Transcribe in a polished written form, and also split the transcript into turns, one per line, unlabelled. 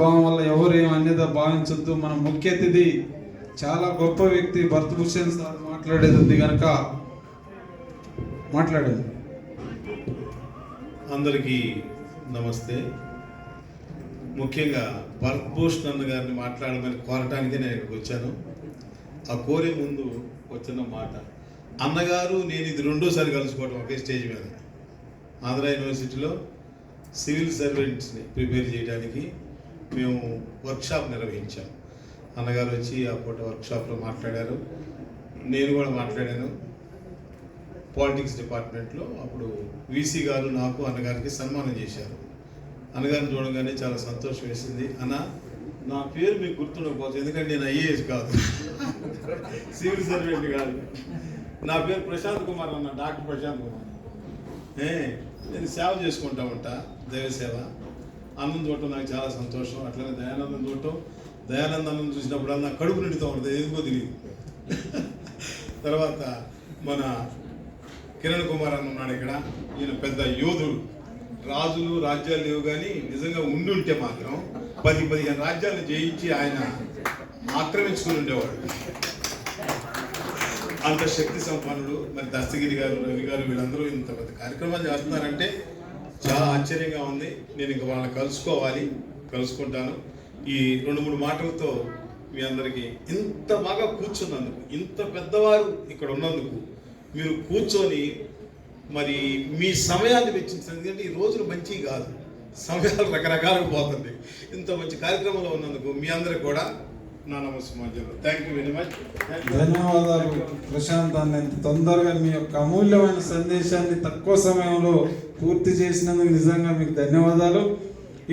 భావం వల్ల ఎవరు ఏం అన్యత భావించొద్దు. మన ముఖ్య అతిథి చాలా గొప్ప వ్యక్తి భరతభూషణ్ సార్ మాట్లాడేది ఉంది కనుక మాట్లాడేది.
అందరికీ నమస్తే. ముఖ్యంగా భరతభూషణ్ అన్న గారిని మాట్లాడమని కోరటానికే నేను ఇక్కడికి వచ్చాను. ఆ కోరే ముందు వచ్చిన మాట, అన్నగారు నేను ఇది రెండోసారి కలుసుకోవడం ఒకే స్టేజ్ మీద. ఆంధ్ర యూనివర్సిటీలో సివిల్ సర్వెంట్స్ని ప్రిపేర్ చేయడానికి మేము వర్క్షాప్ నిర్వహించాం. అన్నగారు వచ్చి ఆ పూట వర్క్షాప్లో మాట్లాడారు, నేను కూడా మాట్లాడాను పాలిటిక్స్ డిపార్ట్మెంట్లో. అప్పుడు వీసీ గారు నాకు అన్నగారికి సన్మానం చేశారు. అన్నగారిని చూడగానే చాలా సంతోషం వేసింది. అన్న, నా పేరు మీకు గుర్తుండకపోవచ్చు, ఎందుకంటే నేను ఐఏఎస్ కాదు, సివిల్ సర్వెంట్ కాదు. నా పేరు ప్రశాంత్ కుమార్ అన్న, డాక్టర్ ప్రశాంత్ కుమార్. నేను సేవ చేసుకుంటా ఉంటా, దైవ సేవ. అన్నం చూడటం నాకు చాలా సంతోషం. అట్లనే దయానందం చూడటం, దయానందం చూసినప్పుడు నాకు కడుపు నిండుతూ ఉంటుంది, ఎందుకో తెలియదు. తర్వాత మన కిరణ్ కుమార్ అన్న ఉన్నాడు ఇక్కడ. ఈయన పెద్ద యోధుడు. రాజులు రాజ్యాలు లేవు, కానీ నిజంగా ఉండుంటే మాత్రం 10-15 రాజ్యాలను జయించి ఆయన ఆక్రమించుకుని ఉండేవాడు. అంత శక్తి సంపన్నుడు. మరి దస్తగిరి గారు, రవి గారు, వీళ్ళందరూ ఇంత పెద్ద కార్యక్రమాలు చేస్తున్నారంటే చాలా ఆశ్చర్యంగా ఉంది. నేను ఇంకా వాళ్ళని కలుసుకుంటాను. ఈ 2-3 మాటలతో మీ అందరికీ ఇంత బాగా కూర్చున్నందుకు, ఇంత పెద్దవారు ఇక్కడ ఉన్నందుకు, మీరు కూర్చొని మరి మీ సమయాన్ని వెచ్చించారు. ఎందుకంటే ఈ రోజులు మంచివి కాదు, సమయాలు రకరకాలుగా పోతుంది. ఇంత మంచి కార్యక్రమంలో ఉన్నందుకు మీ అందరికి కూడా నా నమస్కారం. Thank you very much.
ధన్యవాదాలు ప్రశాంత్ అన్న. ఇంత తొందరగా మీ యొక్క అమూల్యమైన సందేశాన్ని తక్కువ సమయంలో పూర్తి చేసినందుకు నిజంగా మీకు ధన్యవాదాలు.